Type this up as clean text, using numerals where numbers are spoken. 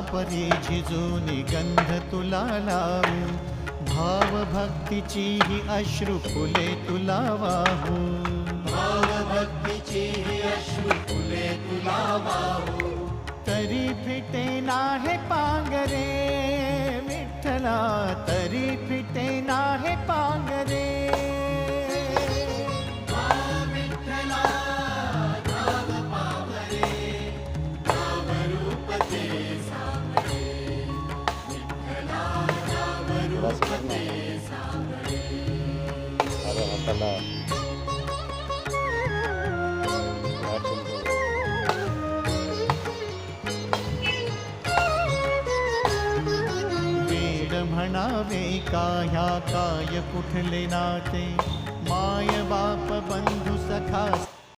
परी झिजूनी गंध तुला लावू, भाव भक्तीची ही अश्रू फुले तुला वाहू, भाव भक्तीची ही अश्रू फुले तुला वाहू. तरी फिटे नाहे पांगरे विठ्ठला, तरी फिटे नाहे पांगरे. विठ्ठला नाव पावरे, नाव रूप ते सावरे. विठ्ठला नाव रूप ते सावरे. वेड म्हणावे का ह्या काय कुठले नाते, माय बाप बंधू सखा